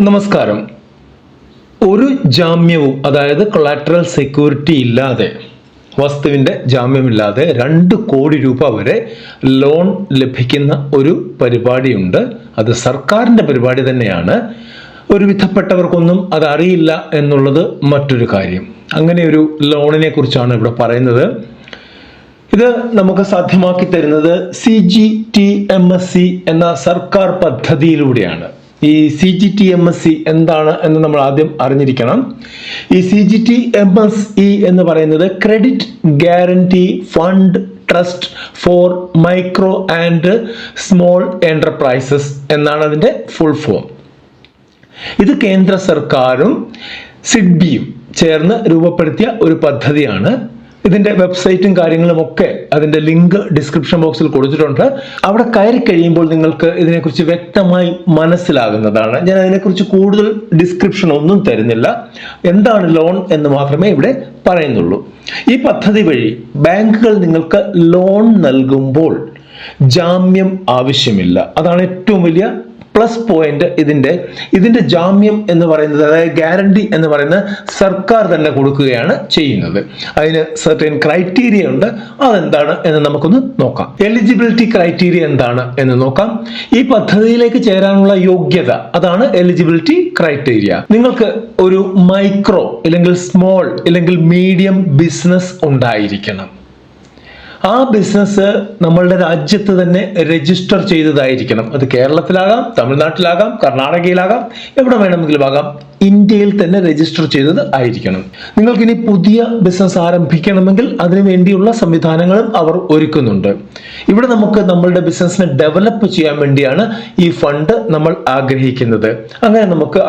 നമസ്കാരം. ഒരു ജാമ്യവും, അതായത് കൊളാറ്ററൽ സെക്യൂരിറ്റി ഇല്ലാതെ, വസ്തുവിൻ്റെ ജാമ്യമില്ലാതെ 2 കോടി രൂപ വരെ ലോൺ ലഭിക്കുന്ന ഒരു പരിപാടിയുണ്ട്. അത് സർക്കാരിൻ്റെ പരിപാടി തന്നെയാണ്. ഒരുവിധപ്പെട്ടവർക്കൊന്നും അത് അറിയില്ല എന്നുള്ളത് മറ്റൊരു കാര്യം. അങ്ങനെ ഒരു ലോണിനെ കുറിച്ചാണ് ഇവിടെ പറയുന്നത്. ഇത് നമുക്ക് സാധ്യമാക്കി തരുന്നത് CGTMSC എന്ന സർക്കാർ പദ്ധതിയിലൂടെയാണ്. ഈ CGTMSC എന്താണ് എന്ന് നമ്മൾ ആദ്യം അറിഞ്ഞിരിക്കണം. ഈ CGTMSE എന്ന് പറയുന്നത് credit guarantee fund trust four micro and small enterprises എന്നാണ് അതിൻ്റെ ഫുൾ ഫോം. ഇത് കേന്ദ്ര സർക്കാരും സിഡ്ബിയും ചേർന്ന് രൂപപ്പെടുത്തിയ ഒരു പദ്ധതിയാണ്. ഇതിന്റെ വെബ്സൈറ്റും കാര്യങ്ങളും ഒക്കെ അതിന്റെ ലിങ്ക് ഡിസ്ക്രിപ്ഷൻ ബോക്സിൽ കൊടുത്തിട്ടുണ്ട്. അവിടെ കയറി കഴിയുമ്പോൾ നിങ്ങൾക്ക് ഇതിനെക്കുറിച്ച് വ്യക്തമായി മനസ്സിലാകുന്നതാണ്. ഞാൻ അതിനെക്കുറിച്ച് കൂടുതൽ ഡിസ്ക്രിപ്ഷൻ ഒന്നും തരുന്നില്ല. എന്താണ് ലോൺ എന്ന് മാത്രമേ ഇവിടെ പറയുന്നുള്ളൂ. ഈ പദ്ധതി വഴി ബാങ്കുകൾ നിങ്ങൾക്ക് ലോൺ നൽകുമ്പോൾ ജാമ്യം ആവശ്യമില്ല. അതാണ് ഏറ്റവും വലിയ പ്ലസ് പോയിന്റ്. ഇതിന്റെ ജാമ്യം എന്ന് പറയുന്നത്, അതായത് ഗ്യാരണ്ടി എന്ന് പറയുന്നത് സർക്കാർ തന്നെ കൊടുക്കുകയാണ് ചെയ്യുന്നത്. അതിന് സർട്ടൻ ക്രൈറ്റീരിയ ഉണ്ട്. അതെന്താണ് എന്ന് നമുക്കൊന്ന് നോക്കാം. എലിജിബിലിറ്റി ക്രൈറ്റീരിയ എന്താണ് എന്ന് നോക്കാം. ഈ പദ്ധതിയിലേക്ക് ചേരാനുള്ള യോഗ്യത, അതാണ് എലിജിബിലിറ്റി ക്രൈറ്റീരിയ. നിങ്ങൾക്ക് ഒരു മൈക്രോ അല്ലെങ്കിൽ സ്മോൾ അല്ലെങ്കിൽ മീഡിയം ബിസിനസ് ഉണ്ടായിരിക്കണം. ആ ബിസിനസ് നമ്മളുടെ രാജ്യത്ത് തന്നെ രജിസ്റ്റർ ചെയ്തതായിരിക്കണം. അത് കേരളത്തിലാകാം, തമിഴ്നാട്ടിലാകാം, കർണാടകയിലാകാം, എവിടെ വേണമെങ്കിലും ആകാം. ഇന്ത്യയിൽ തന്നെ രജിസ്റ്റർ ചെയ്തത് ആയിരിക്കണം. നിങ്ങൾക്കിനി പുതിയ ബിസിനസ് ആരംഭിക്കണമെങ്കിൽ അതിനു വേണ്ടിയുള്ള സംവിധാനങ്ങളും അവർ ഒരുക്കുന്നുണ്ട്. ഇവിടെ നമുക്ക് നമ്മളുടെ ബിസിനസ്സിനെ ഡെവലപ്പ് ചെയ്യാൻ വേണ്ടിയാണ് ഈ ഫണ്ട് നമ്മൾ ആഗ്രഹിക്കുന്നത്.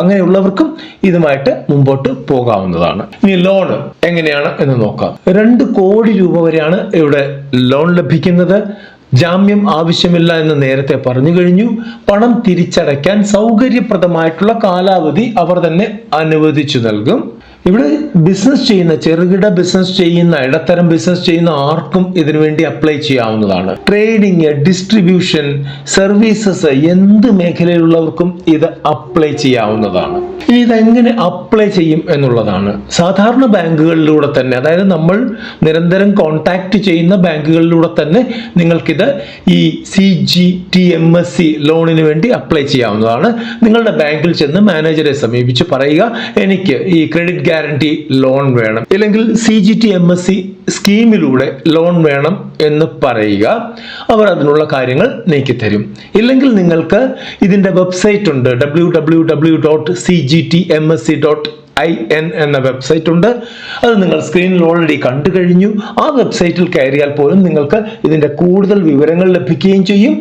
അങ്ങനെയുള്ളവർക്കും ഇതുമായിട്ട് മുമ്പോട്ട് പോകാവുന്നതാണ്. ഇനി ലോൺ എങ്ങനെയാണ് എന്ന് നോക്കാം. 2 കോടി രൂപ വരെയാണ് ഇവിടെ ലോൺ ലഭിക്കുന്നത്. ജാമ്യം ആവശ്യമില്ല എന്ന് നേരത്തെ പറഞ്ഞു കഴിഞ്ഞു. പണം തിരിച്ചടയ്ക്കാൻ സൗകര്യപ്രദമായിട്ടുള്ള കാലാവധി അവർ തന്നെ അനുവദിച്ചു നൽകും. ഇവിടെ ബിസിനസ് ചെയ്യുന്ന, ചെറുകിട ബിസിനസ് ചെയ്യുന്ന, ഇടത്തരം ബിസിനസ് ചെയ്യുന്ന ആർക്കും ഇതിനു വേണ്ടി അപ്ലൈ ചെയ്യാവുന്നതാണ്. ട്രേഡിങ്, ഡിസ്ട്രിബ്യൂഷൻ, സർവീസസ്, എന്ത് മേഖലയിലുള്ളവർക്കും ഇത് അപ്ലൈ ചെയ്യാവുന്നതാണ്. ഇനി ഇതെങ്ങനെ അപ്ലൈ ചെയ്യും എന്നുള്ളതാണ്. സാധാരണ ബാങ്കുകളിലൂടെ തന്നെ, അതായത് നമ്മൾ നിരന്തരം കോൺടാക്ട് ചെയ്യുന്ന ബാങ്കുകളിലൂടെ തന്നെ നിങ്ങൾക്കിത് ഈ CGTMSC ലോണിന് വേണ്ടി അപ്ലൈ ചെയ്യാവുന്നതാണ്. നിങ്ങളുടെ ബാങ്കിൽ ചെന്ന് മാനേജറെ സമീപിച്ച് പറയുക, എനിക്ക് ഈ ക്രെഡിറ്റ് ഗ്യാരണ്ടി ലോൺ വേണം, അല്ലെങ്കിൽ CGTMSC സ്കീമിലൂടെ ലോൺ വേണം എന്ന് പറയുക. അവർ അതിനുള്ള കാര്യങ്ങൾ നീക്കിത്തരും. ഇല്ലെങ്കിൽ നിങ്ങൾക്ക് ഇതിന്റെ വെബ്സൈറ്റ് ഉണ്ട്, www.cgtmsc.in എന്ന വെബ്സൈറ്റ് ഉണ്ട്. അത് നിങ്ങൾ സ്ക്രീനിൽ ഓൾറെഡി കണ്ടു കഴിഞ്ഞു. ആ വെബ്സൈറ്റിൽ കയറിയാൽ പോലും നിങ്ങൾക്ക് ഇതിന്റെ കൂടുതൽ വിവരങ്ങൾ ലഭിക്കുകയും ചെയ്യും.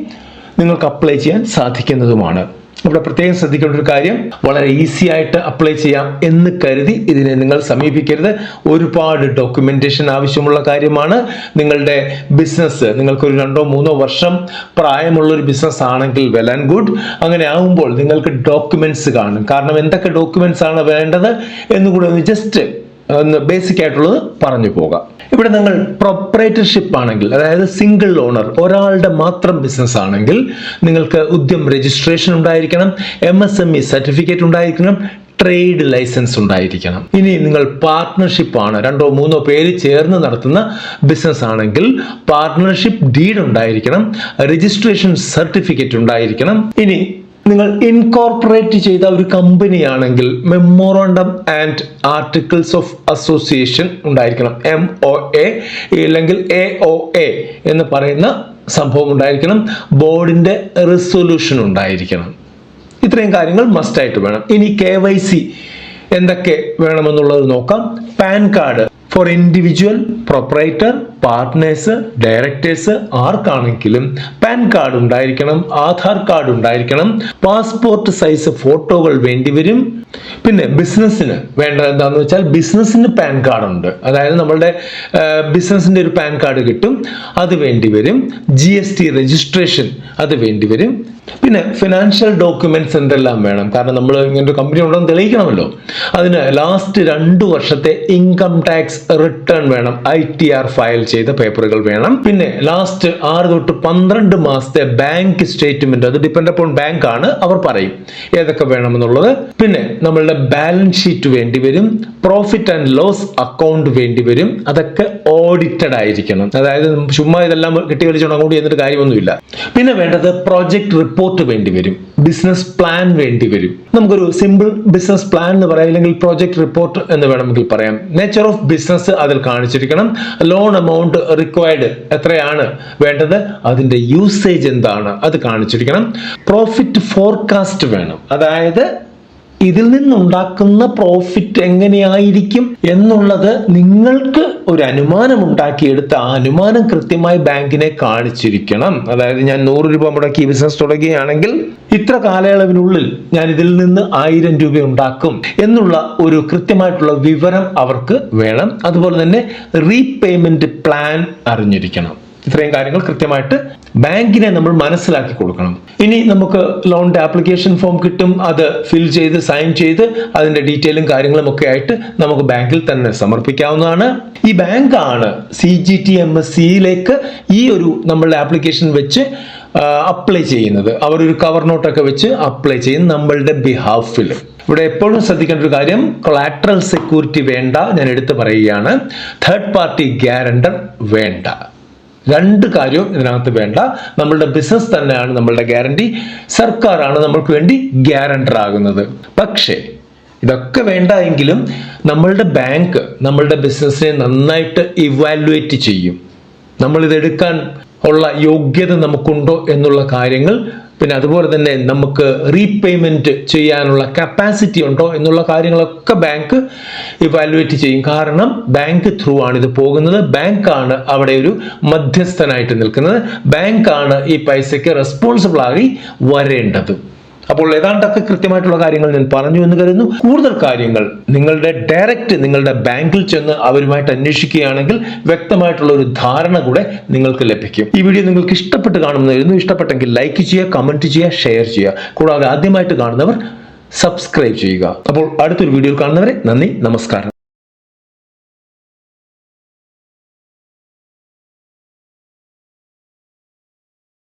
നിങ്ങൾക്ക് അപ്ലൈ ചെയ്യാൻ സാധിക്കുന്നതുമാണ്. ഇവിടെ പ്രത്യേകം ശ്രദ്ധിക്കേണ്ട ഒരു കാര്യം, വളരെ ഈസി ആയിട്ട് അപ്ലൈ ചെയ്യാം എന്ന് കരുതി ഇതിനെ നിങ്ങൾ സമീപിക്കരുത്. ഒരുപാട് ഡോക്യുമെന്റേഷൻ ആവശ്യമുള്ള കാര്യമാണ്. നിങ്ങളുടെ ബിസിനസ്, നിങ്ങൾക്കൊരു 2-3 വർഷം പ്രായമുള്ള ഒരു ബിസിനസ് ആണെങ്കിൽ വെൽ ആൻഡ് ഗുഡ്. അങ്ങനെ ആകുമ്പോൾ നിങ്ങൾക്ക് ഡോക്യുമെന്റ്സ് കാണും. കാരണം എന്തൊക്കെ ഡോക്യുമെന്റ്സ് ആണ് വേണ്ടത് എന്നുകൂടെ ഒന്ന് ജസ്റ്റ് ബേസിക് ആയിട്ടുള്ളത് പറഞ്ഞു പോകാം. ഇവിടെ നിങ്ങൾ പ്രൊപ്പറേറ്റർഷിപ്പ് ആണെങ്കിൽ, അതായത് സിംഗിൾ ഓണർ, ഒരാളുടെ മാത്രം ബിസിനസ് ആണെങ്കിൽ നിങ്ങൾക്ക് ഉദ്യം രജിസ്ട്രേഷൻ ഉണ്ടായിരിക്കണം, MSME സർട്ടിഫിക്കറ്റ് ഉണ്ടായിരിക്കണം, ട്രേഡ് ലൈസൻസ് ഉണ്ടായിരിക്കണം. ഇനി നിങ്ങൾ പാർട്ട്ണർഷിപ്പ് ആണ്, 2-3 പേര് ചേർന്ന് നടത്തുന്ന ബിസിനസ് ആണെങ്കിൽ പാർട്ട്ണർഷിപ്പ് ഡീഡ് ഉണ്ടായിരിക്കണം, രജിസ്ട്രേഷൻ സർട്ടിഫിക്കറ്റ് ഉണ്ടായിരിക്കണം. ഇനി നിങ്ങൾ ഇൻകോർപ്പറേറ്റ് ചെയ്ത ഒരു കമ്പനി ആണെങ്കിൽ memorandum and articles of association ഉണ്ടായിരിക്കണം, MOA അല്ലെങ്കിൽ AOA എന്ന് പറയുന്ന സംഭവം ഉണ്ടായിരിക്കണം. ബോർഡിന്റെ റെസൊല്യൂഷൻ ഉണ്ടായിരിക്കണം. ഇത്രയും കാര്യങ്ങൾ മസ്റ്റ് ആയിട്ട് വേണം. ഇനി KYC എന്തൊക്കെ വേണമെന്നുള്ളത് നോക്കാം. PAN card for individual, proprietor, partners, directors, ആർക്കാണെങ്കിലും പാൻ കാർഡ് ഉണ്ടായിരിക്കണം, ആധാർ കാർഡ് ഉണ്ടായിരിക്കണം, പാസ്പോർട്ട് സൈസ് ഫോട്ടോകൾ വേണ്ടിവരും. പിന്നെ ബിസിനസ്സിന് വേണ്ടത് എന്താണെന്ന് വെച്ചാൽ, ബിസിനസ്സിന് പാൻ കാർഡ് ഉണ്ട്, അതായത് നമ്മളുടെ ബിസിനസിന്റെ ഒരു പാൻ കാർഡ് കിട്ടും, അത് വേണ്ടിവരും. GST രജിസ്ട്രേഷൻ അത് വേണ്ടിവരും. പിന്നെ ഫിനാൻഷ്യൽ ഡോക്യുമെന്റ്സ് എന്തെല്ലാം വേണം, കാരണം നമ്മൾ ഇങ്ങനൊരു കമ്പനി ഉണ്ടെന്ന് തെളിയിക്കണമല്ലോ. അതിന് ലാസ്റ്റ് 2 വർഷത്തെ ഇൻകം ടാക്സ് റിട്ടേൺ വേണം, ITR ഫയൽ ചെയ്ത പേപ്പറുകൾ വേണം. പിന്നെ ലാസ്റ്റ് 6 തൊട്ട് 12 മാസത്തെ ബാങ്ക് സ്റ്റേറ്റ്മെന്റ്, അത് ഡിപ്പെൻഡ് അപ്പോൺ ബാങ്ക് ആണ്, അവർ പറയും ഏതൊക്കെ വേണമെന്നുള്ളത്. പിന്നെ നമ്മളുടെ ബാലൻസ് ഷീറ്റ് വേണ്ടി വരും, പ്രോഫിറ്റ് ആൻഡ് ലോസ് അക്കൗണ്ട് വേണ്ടി വരും, അതൊക്കെ ഓഡിറ്റഡ് ആയിരിക്കണം. അതായത് ചുമ്മാ ഇതെല്ലാം കെട്ടിവലിച്ചോണ്ട് അങ്ങോട്ട് ചെയ്യുന്നൊരു കാര്യമൊന്നുമില്ല. പിന്നെ വേണ്ടത് പ്രോജക്ട് റിപ്പോർട്ട് വേണ്ടി വരും, ബിസിനസ് പ്ലാൻ വേണ്ടി വരും. നമുക്കൊരു സിമ്പിൾ ബിസിനസ് പ്ലാൻ എന്ന് പറയാം, അല്ലെങ്കിൽ പ്രോജക്ട് റിപ്പോർട്ട് എന്ന് വേണമെങ്കിൽ പറയാം. നേച്ചർ ഓഫ് ബിസിനസ് അതിൽ കാണിച്ചിരിക്കണം. ലോൺ എമൗണ്ട് റിക്വയർഡ് എത്രയാണ് വേണ്ടത്, അതിന്റെ യൂസേജ് എന്താണ് അത് കാണിച്ചിരിക്കണം. പ്രോഫിറ്റ് ഫോർകാസ്റ്റ് വേണം, അതായത് ഇതിൽ നിന്നുണ്ടാക്കുന്ന പ്രോഫിറ്റ് എങ്ങനെയായിരിക്കും എന്നുള്ളത് നിങ്ങൾക്ക് ഒരു അനുമാനം ഉണ്ടാക്കിയെടുത്ത് ആ അനുമാനം കൃത്യമായി ബാങ്കിനെ കാണിച്ചിരിക്കണം. അതായത് ഞാൻ 100 രൂപ മുടക്കി ബിസിനസ് തുടങ്ങുകയാണെങ്കിൽ ഇത്ര കാലയളവിനുള്ളിൽ ഞാൻ ഇതിൽ നിന്ന് 1000 രൂപ ഉണ്ടാക്കും എന്നുള്ള ഒരു കൃത്യമായിട്ടുള്ള വിവരം അവർക്ക് വേണം. അതുപോലെ തന്നെ റീപേയ്മെന്റ് പ്ലാൻ അറിഞ്ഞിരിക്കണം. ഇത്രയും കാര്യങ്ങൾ കൃത്യമായിട്ട് ബാങ്കിനെ നമ്മൾ മനസ്സിലാക്കി കൊടുക്കണം. ഇനി നമുക്ക് ലോണിന്റെ ആപ്ലിക്കേഷൻ ഫോം കിട്ടും, അത് ഫിൽ ചെയ്ത് സൈൻ ചെയ്ത് അതിന്റെ ഡീറ്റെയിലും കാര്യങ്ങളും ഒക്കെ ആയിട്ട് നമുക്ക് ബാങ്കിൽ തന്നെ സമർപ്പിക്കാവുന്നതാണ്. ഈ ബാങ്കാണ് CGTMSEയിലേക്ക് ഈ ഒരു നമ്മളുടെ ആപ്ലിക്കേഷൻ വെച്ച് അപ്ലൈ ചെയ്യുന്നത്. അവരൊരു കവർ നോട്ടൊക്കെ വെച്ച് അപ്ലൈ ചെയ്യും നമ്മളുടെ ബിഹാഫിൽ. ഇവിടെ എപ്പോഴും ശ്രദ്ധിക്കേണ്ട ഒരു കാര്യം, കൊളാട്രൽ സെക്യൂരിറ്റി വേണ്ട, ഞാൻ എടുത്തു പറയുകയാണ്. തേർഡ് പാർട്ടി ഗ്യാരണ്ടർ വേണ്ട. 2 കാര്യവും ഇതിനകത്ത് വേണ്ട. നമ്മളുടെ ബിസിനസ് തന്നെയാണ് നമ്മളുടെ ഗ്യാരണ്ടി, സർക്കാരാണ് നമ്മൾക്ക് വേണ്ടി ഗ്യാരണ്ടർ ആകുന്നത്. പക്ഷേ ഇതൊക്കെ വേണ്ട എങ്കിലും നമ്മളുടെ ബാങ്ക് നമ്മളുടെ ബിസിനസ്സിനെ നന്നായിട്ട് ഇവാലുവേറ്റ് ചെയ്യും. നമ്മളിതെടുക്കാൻ ഉള്ള യോഗ്യത നമുക്കുണ്ടോ എന്നുള്ള കാര്യങ്ങൾ, പിന്നെ അതുപോലെ തന്നെ നമുക്ക് റീപേയ്മെന്റ് ചെയ്യാനുള്ള കപ്പാസിറ്റി ഉണ്ടോ എന്നുള്ള കാര്യങ്ങളൊക്കെ ബാങ്ക് ഇവാലുവേറ്റ് ചെയ്യും. കാരണം ബാങ്ക് ത്രൂ ആണ് ഇത് പോകുന്നത്, ബാങ്കാണ് അവിടെ ഒരു മധ്യസ്ഥനായിട്ട് നിൽക്കുന്നത്, ബാങ്കാണ് ഈ പൈസയ്ക്ക് റെസ്പോൺസിബിൾ ആയി വരേണ്ടത്. അപ്പോൾ ഏതാണ്ടൊക്കെ കൃത്യമായിട്ടുള്ള കാര്യങ്ങൾ ഞാൻ പറഞ്ഞു എന്ന് കരുതുന്നു. കൂടുതൽ കാര്യങ്ങൾ നിങ്ങളുടെ ബാങ്കിൽ ചെന്ന് അവരുമായിട്ട് അന്വേഷിക്കുകയാണെങ്കിൽ വ്യക്തമായിട്ടുള്ള ഒരു ധാരണ കൂടെ നിങ്ങൾക്ക് ലഭിക്കും. ഈ വീഡിയോ നിങ്ങൾക്ക് ഇഷ്ടപ്പെട്ട് കാണുന്നതായിരുന്നു. ഇഷ്ടപ്പെട്ടെങ്കിൽ ലൈക്ക് ചെയ്യുക, കമന്റ് ചെയ്യുക, ഷെയർ ചെയ്യുക. കൂടാതെ ആദ്യമായിട്ട് കാണുന്നവർ സബ്സ്ക്രൈബ് ചെയ്യുക. അപ്പോൾ അടുത്തൊരു വീഡിയോയിൽ കാണുന്നവരെ നന്ദി, നമസ്കാരം.